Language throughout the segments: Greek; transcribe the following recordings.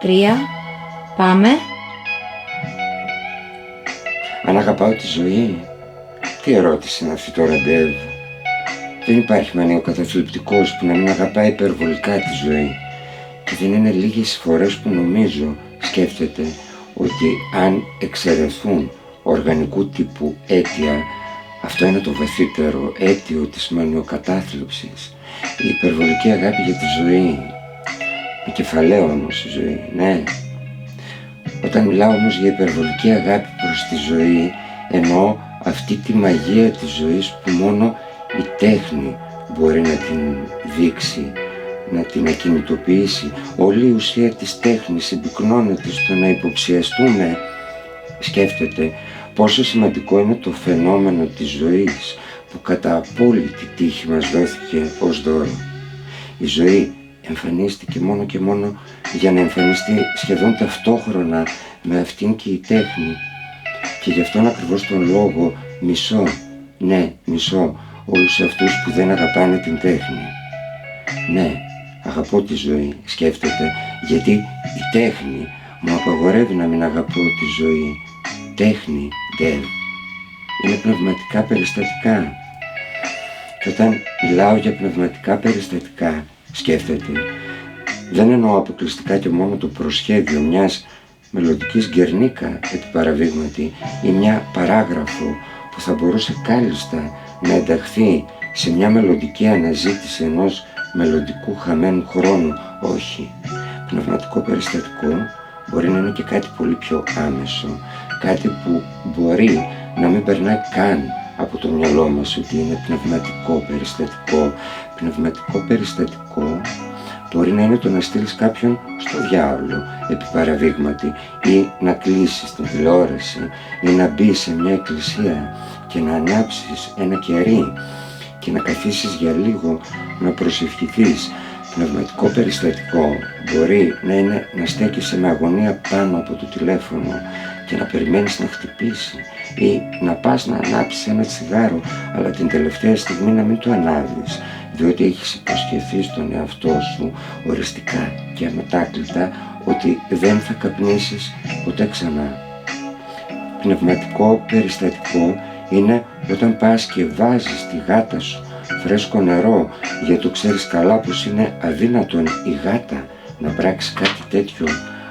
3, πάμε. Αν αγαπάω τη ζωή, τι ερώτηση είναι αυτή το ραντεβού? Δεν υπάρχει μανίο καταθλιπτικός που να μην αγαπάει υπερβολικά τη ζωή. Και δεν είναι λίγες οι φορές που νομίζω, σκέφτεται, ότι αν εξαιρεθούν οργανικού τύπου αίτια, αυτό είναι το βαθύτερο αίτιο της μανιοκατάθλιψης, η υπερβολική αγάπη για τη ζωή. Με κεφαλαίο όμως η ζωή, ναι. Όταν μιλάω όμως για υπερβολική αγάπη προς τη ζωή, εννοώ αυτή τη μαγεία της ζωής που μόνο η τέχνη μπορεί να την δείξει, να την ακινητοποιήσει. Όλη η ουσία της τέχνης συμπυκνώνεται στο να υποψιαστούμε, σκέφτεται, πόσο σημαντικό είναι το φαινόμενο της ζωής που κατά απόλυτη τύχη μας δόθηκε ως δώρο. Η ζωή εμφανίστηκε μόνο και μόνο για να εμφανιστεί σχεδόν ταυτόχρονα με αυτήν και η τέχνη. Και γι' αυτόν ακριβώς τον λόγο μισώ, ναι μισώ όλους αυτούς που δεν αγαπάνε την τέχνη. Ναι, αγαπώ τη ζωή, σκέφτεται, γιατί η τέχνη μου απαγορεύει να μην αγαπώ τη ζωή. Τέχνη, είναι πνευματικά περιστατικά. Και όταν μιλάω για πνευματικά περιστατικά, σκέφτεται, δεν εννοώ αποκλειστικά και μόνο το προσχέδιο μιας μελλοντικής Γκερνίκα επί παραδείγματι ή μια παράγραφο που θα μπορούσε κάλλιστα να ενταχθεί σε μια μελλοντική αναζήτηση ενός μελλοντικού χαμένου χρόνου. Όχι. Πνευματικό περιστατικό μπορεί να είναι και κάτι πολύ πιο άμεσο, κάτι που μπορεί να μην περνάει καν από το μυαλό μας ότι είναι πνευματικό περιστατικό. Πνευματικό περιστατικό μπορεί να είναι το να στείλεις κάποιον στο διάολο επί παραδείγματι, ή να κλείσεις την τηλεόραση, ή να μπεις σε μια εκκλησία και να ανάψεις ένα κερί και να καθίσεις για λίγο να προσευχηθείς. Πνευματικό περιστατικό μπορεί να είναι να στέκεσαι με αγωνία πάνω από το τηλέφωνο και να περιμένεις να χτυπήσει, ή να πας να ανάψεις ένα τσιγάρο αλλά την τελευταία στιγμή να μην το ανάβεις, διότι έχεις υποσχεθεί στον εαυτό σου οριστικά και αμετάκλητα ότι δεν θα καπνίσεις ποτέ ξανά. Πνευματικό περιστατικό είναι όταν πας και βάζεις στη γάτα σου φρέσκο νερό, γιατί το ξέρεις καλά πως είναι αδύνατον η γάτα να πράξει κάτι τέτοιο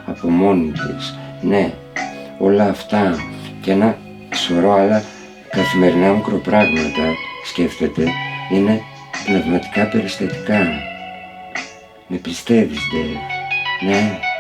από μόνη της. Ναι, όλα αυτά και ένα σωρό άλλα καθημερινά μικροπράγματα, σκέφτεται, είναι πνευματικά περιστατικά. Με πιστεύεις, ναι.